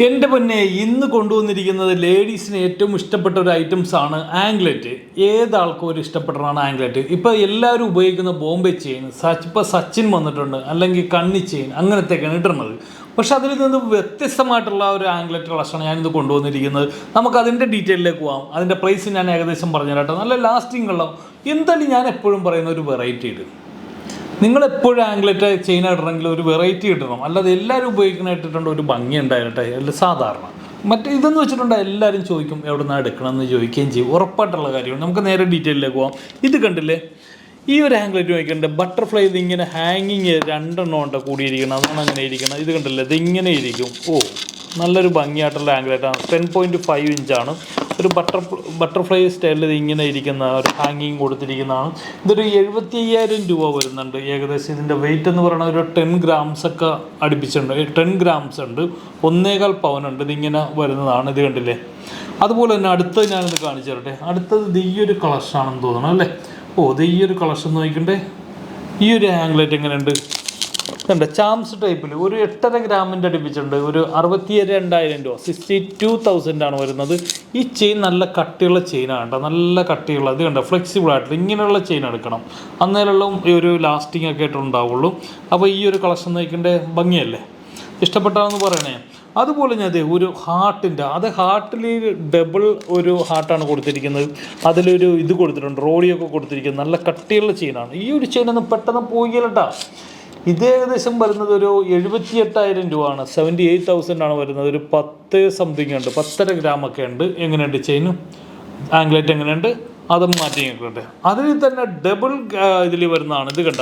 എൻ്റെ പൊന്നെ ഇന്ന് കൊണ്ടുവന്നിരിക്കുന്നത് ലേഡീസിന് ഏറ്റവും ഇഷ്ടപ്പെട്ട ഒരു ഐറ്റംസ് ആണ് ആംഗ്ലെറ്റ്. ഏതാൾക്കും ഒരു ഇഷ്ടപ്പെട്ടതാണ് ആംഗ്ലെറ്റ്. ഇപ്പോൾ എല്ലാവരും ഉപയോഗിക്കുന്ന ബോംബെ ചെയിൻ, ഇപ്പോൾ സച്ചിൻ വന്നിട്ടുണ്ട്, അല്ലെങ്കിൽ കണ്ണി ചെയിൻ, അങ്ങനത്തെയൊക്കെയാണ് ഇടുന്നത്. പക്ഷെ അതിൽ നിന്ന് വ്യത്യസ്തമായിട്ടുള്ള ഒരു ആംഗ്ലെറ്റ് കളക്ഷനാണ് ഞാനിത് കൊണ്ടുവന്നിരിക്കുന്നത്. നമുക്ക് അതിൻ്റെ ഡീറ്റെയിലേക്ക് പോകാം. അതിൻ്റെ പ്രൈസ് ഞാൻ ഏകദേശം പറഞ്ഞു തരാം. നല്ല ലാസ്റ്റിംഗ് ഉള്ള, എന്തായാലും ഞാൻ എപ്പോഴും പറയുന്ന ഒരു വെറൈറ്റി ഇടും. നിങ്ങളെപ്പോഴും ആംഗ്ലെറ്റ് ചെയിൻ ഇടണമെങ്കിൽ ഒരു വെറൈറ്റി ഇടണം, അല്ലാതെ എല്ലാവരും ഉപയോഗിക്കുന്ന ഇട്ടിട്ടുണ്ട് ഒരു ഭംഗി ഉണ്ടായിട്ടെ. അല്ല സാധാരണ മറ്റേ ഇതെന്ന് വെച്ചിട്ടുണ്ടെങ്കിൽ എല്ലാവരും ചോദിക്കും എവിടെ നിന്നാണ് എടുക്കണമെന്ന് ചോദിക്കുകയും ചെയ്യും. ഉറപ്പായിട്ടുള്ള കാര്യമാണ്. നമുക്ക് നേരെ ഡീറ്റെയിലേക്ക് പോകാം. ഇത് കണ്ടില്ലേ, ഈ ഒരു ആംഗ്ലെറ്റ് നോക്കിയിട്ടുണ്ട്. ബട്ടർഫ്ലൈ ഇതിങ്ങനെ ഹാങ്ങിങ് രണ്ടെണ്ണം ഉണ്ട് കൂടിയിരിക്കണം, അതാണ് അങ്ങനെ ഇരിക്കണം. ഇത് കണ്ടില്ലേ, ഇതിങ്ങനെ ഇരിക്കും. നല്ലൊരു ഭംഗിയായിട്ടുള്ള ആംഗ്ലെറ്റാണ്. 10.5 ഇഞ്ചാണ്. ഒരു ബട്ടർഫ്ലൈ സ്റ്റൈലിൽ ഇതിങ്ങനെ ഇരിക്കുന്ന ഒരു ഹാങ്ങിങ് കൊടുത്തിരിക്കുന്നതാണ്. ഇതൊരു 75,000 രൂപ വരുന്നുണ്ട് ഏകദേശം. ഇതിൻ്റെ വെയിറ്റ് എന്ന് പറയുന്നത് ഒരു 10 ഗ്രാംസ് ഒക്കെ അടുപ്പിച്ചിട്ടുണ്ട്. 10 ഗ്രാംസ് ഉണ്ട്, 1.25 പവനുണ്ട്. ഇതിങ്ങനെ വരുന്നതാണ്. ഇത് കണ്ടില്ലേ. അതുപോലെ തന്നെ അടുത്തത് ഞാനിത് കാണിച്ചു തരട്ടെ. അടുത്തത് ഈ ഒരു കളക്ഷനാണെന്ന് തോന്നണം അല്ലേ. ഇത് ഈ ഒരു കളക്ഷൻ നോക്കിക്കണ്ടേ. ഈ ഒരു ആംഗ്ലെറ്റ് എങ്ങനെയുണ്ട് കണ്ട, ചാംസ് ടൈപ്പിൽ ഒരു 8.5 ഗ്രാമിൻ്റെ അടുപ്പിച്ചിട്ടുണ്ട്. ഒരു 62,000 രൂപ, 62,000 ആണ് വരുന്നത്. ഈ ചെയിൻ നല്ല കട്ടിയുള്ള ചെയിനാണ് കേട്ടോ, നല്ല കട്ടിയുള്ള. ഇത് കണ്ടോ, ഫ്ലെക്സിബിൾ ആയിട്ടുള്ള ഇങ്ങനെയുള്ള ചെയിൻ എടുക്കണം, അന്നേരമുള്ള ഈ ഒരു ലാസ്റ്റിംഗ് ഒക്കെ ആയിട്ടുണ്ടാവുള്ളൂ. അപ്പോൾ ഈ ഒരു കളക്ഷൻ നോക്കിൻ്റെ ഭംഗിയല്ലേ, ഇഷ്ടപ്പെട്ടാണെന്ന് പറയണേ. അതുപോലെ ഞാൻ ഒരു ഹാർട്ടിൽ ഡബിൾ ഒരു ഹാർട്ടാണ് കൊടുത്തിരിക്കുന്നത്. അതിലൊരു ഇത് കൊടുത്തിട്ടുണ്ട്, റോഡിയൊക്കെ കൊടുത്തിരിക്കുന്നത്. നല്ല കട്ടിയുള്ള ചെയിനാണ്. ഈ ഒരു ചെയിനൊന്നും പെട്ടെന്ന് പോയില്ലട്ടാ. ഇത് ഏകദേശം വരുന്നത് ഒരു 78,000 രൂപയാണ്, 78,000 ആണ് വരുന്നത്. ഒരു 10 സംതിങ് ഉണ്ട്, 10.5 ഗ്രാമൊക്കെ ഉണ്ട്. എങ്ങനെയുണ്ട് ചെയിനും ആംഗ്ലെറ്റ് എങ്ങനെയുണ്ട്, അതും മാറ്റിയിട്ടുണ്ട്. അതിൽ തന്നെ ഡബിൾ ഇതിൽ വരുന്നതാണ്. ഇത് കണ്ട,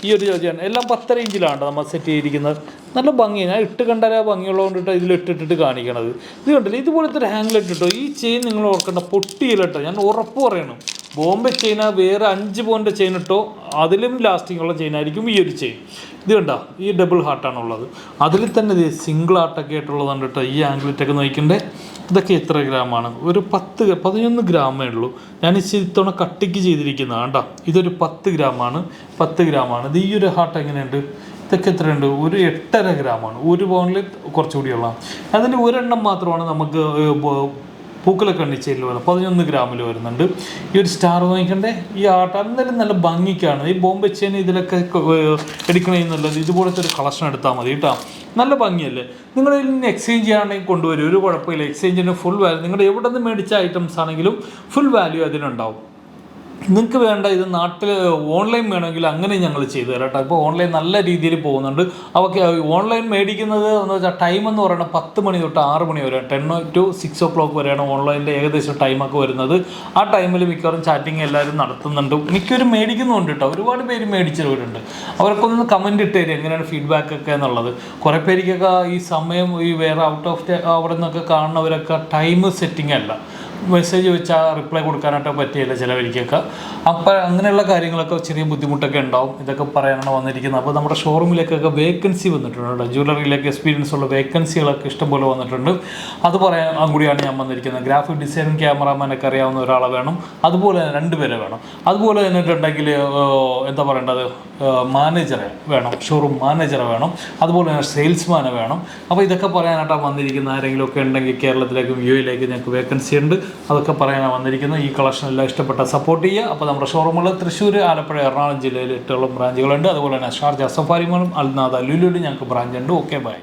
ഈ ഒരു ചോദ്യമാണ്. എല്ലാം 10.5 ഇഞ്ചിലാണ് നമ്മൾ സെറ്റ് ചെയ്തിരിക്കുന്നത്. നല്ല ഭംഗി, ഞാൻ ഇട്ട് കണ്ടാൽ ഭംഗിയുള്ളതുകൊണ്ടിട്ട് ഇതിലിട്ടിട്ട് കാണിക്കണത്. ഇത് കണ്ടില്ല, ഇതുപോലത്തെ ഒരു ഹാംഗ്ലെറ്റ് കിട്ടോ. ഈ ചെയിൻ നിങ്ങൾ ഓർക്കേണ്ട, പൊട്ടിയില്ല കേട്ടോ, ഞാൻ ഉറപ്പ് പറയണം. ബോംബെ ചെയിൻ വേറെ 5 പവൻ്റെ ചെയിൻ ഇട്ടോ, അതിലും ലാസ്റ്റിംഗ് ഉള്ള ചെയിനായിരിക്കും ഈ ഒരു ചെയിൻ. ഇത് കണ്ടോ, ഈ ഡബിൾ ഹാർട്ടാണുള്ളത്. അതിൽ തന്നെ ഇത് സിംഗിൾ ഹാർട്ടൊക്കെ ആയിട്ടുള്ളതാണ് കേട്ടോ. ഈ ആംഗ്ലെറ്റൊക്കെ നോക്കണ്ടേ. ഇതൊക്കെ എത്ര ഗ്രാമാണ്? ഒരു 11 ഗ്രാമേ ഉള്ളൂ. ഞാൻ ഇത്തവണ കട്ടിക്ക് ചെയ്തിരിക്കുന്നതാണ് കേട്ടോ. ഇതൊരു 10 ഗ്രാമാണ്, 10 ഗ്രാമാണ്. ഇത് ഈ ഒരു ഹാർട്ട് എങ്ങനെയുണ്ട്, ഇതൊക്കെ എത്രയുണ്ട്? ഒരു 8.5 ഗ്രാമാണ്. 1 പവനിൽ കുറച്ചുകൂടിയുള്ള. അതിൽ ഒരെണ്ണം മാത്രമാണ് നമുക്ക് പൂക്കളൊക്കെ കണ്ണിച്ചയിൽ വരുന്നത്, 11 ഗ്രാമിൽ വരുന്നുണ്ട്. ഈ ഒരു സ്റ്റാർ നോക്കണ്ടേ. ഈ ആട്ട എന്തായാലും നല്ല ഭംഗിക്കാണ്. ഈ ബോംബെ ചെയിൻ ഇതിലൊക്കെ എടുക്കണമെന്നുള്ളത് ഇതുപോലത്തെ ഒരു കളക്ഷൻ എടുത്താൽ മതി കേട്ടോ. നല്ല ഭംഗിയല്ലേ. നിങ്ങൾ ഇതിന് എക്സ്ചേഞ്ച് ചെയ്യാണെങ്കിൽ കൊണ്ടുവരും, ഒരു കുഴപ്പമില്ല. എക്സ്ചേഞ്ചിന് ഫുൾ വാല്യൂ, നിങ്ങളുടെ എവിടെ നിന്ന് മേടിച്ച ഐറ്റംസ് ആണെങ്കിലും ഫുൾ വാല്യൂ അതിനുണ്ടാവും. നിങ്ങൾക്ക് വേണ്ട ഇത് നാട്ടിൽ ഓൺലൈൻ വേണമെങ്കിൽ അങ്ങനെ ഞങ്ങൾ ചെയ്തു തരാം കേട്ടോ. ഇപ്പോൾ ഓൺലൈൻ നല്ല രീതിയിൽ പോകുന്നുണ്ട്. അവർക്ക് ഓൺലൈൻ മേടിക്കുന്നത് എന്ന് വെച്ചാൽ ടൈം എന്ന് പറയുന്നത് 10 മണി തൊട്ട് 6 മണി വരെ, 10 to 6 o'clock വരെയാണ് ഓൺലൈനിൻ്റെ ഏകദേശം ടൈമൊക്കെ വരുന്നത്. ആ ടൈമിൽ മിക്കവാറും ചാറ്റിങ് എല്ലാവരും നടത്തുന്നുണ്ട്. മിക്കവരും മേടിക്കുന്നുണ്ട് കേട്ടോ. ഒരുപാട് പേര് മേടിച്ചവരുണ്ട്. അവർക്കൊന്ന് കമൻറ്റ് ഇട്ട് തരും എങ്ങനെയാണ് ഫീഡ്ബാക്കൊക്കെ എന്നുള്ളത്. കുറേ പേർക്കൊക്കെ ഈ സമയം ഈ വേറെ ഔട്ട് ഓഫ് അവിടെ നിന്നൊക്കെ കാണുന്നവരൊക്കെ ടൈം സെറ്റിംഗ് അല്ല, മെസ്സേജ് വെച്ചാൽ റിപ്ലൈ കൊടുക്കാനായിട്ട് പറ്റിയില്ല ചിലവരിക്കൊക്കെ. അപ്പോൾ അങ്ങനെയുള്ള കാര്യങ്ങളൊക്കെ ചെറിയ ബുദ്ധിമുട്ടൊക്കെ ഉണ്ടാവും. ഇതൊക്കെ പറയാനാണ് വന്നിരിക്കുന്നത്. അപ്പോൾ നമ്മുടെ ഷോറൂമിലേക്കൊക്കെ വേക്കൻസി വന്നിട്ടുണ്ട്. ജ്വല്ലറിയിലേക്ക് എക്സ്പീരിയൻസ് ഉള്ള വേക്കൻസികളൊക്കെ ഇഷ്ടംപോലെ വന്നിട്ടുണ്ട്. അത് പറയാൻ കൂടിയാണ് ഞാൻ വന്നിരിക്കുന്നത്. ഗ്രാഫിക് ഡിസൈനും ക്യാമറാമാനൊക്കെ അറിയാവുന്ന ഒരാളെ വേണം. അതുപോലെ തന്നെ 2 പേരെ വേണം. അതുപോലെ തന്നിട്ടുണ്ടെങ്കിൽ എന്താ പറയേണ്ടത്, മാനേജറെ വേണം, ഷോറൂം മാനേജറെ വേണം. അതുപോലെ തന്നെ സെയിൽസ്മാനെ വേണം. അപ്പോൾ ഇതൊക്കെ പറയാനായിട്ടാണ് വന്നിരിക്കുന്ന. ആരെങ്കിലുമൊക്കെ ഉണ്ടെങ്കിൽ കേരളത്തിലേക്കും യുഎയിലേക്ക് ഞങ്ങൾക്ക് വേക്കൻസി ഉണ്ട്. അതൊക്കെ പറയാനാണ് വന്നിരിക്കുന്നത്. ഈ കളക്ഷൻ എല്ലാം ഇഷ്ടപ്പെട്ടാൽ സപ്പോർട്ട് ചെയ്യുക. അപ്പോൾ നമ്മുടെ ഷോറൂമുകൾ തൃശ്ശൂർ, ആലപ്പുഴ, എറണാകുളം ജില്ലയിൽ 8 ബ്രാഞ്ചുകളുണ്ട്. അതുപോലെ തന്നെ ഷാർജ, സഫാരി മോളും, അൽനാദ, ലുലുവിലും ഞങ്ങൾക്ക് ബ്രാഞ്ച് ഉണ്ട്. Okay, by.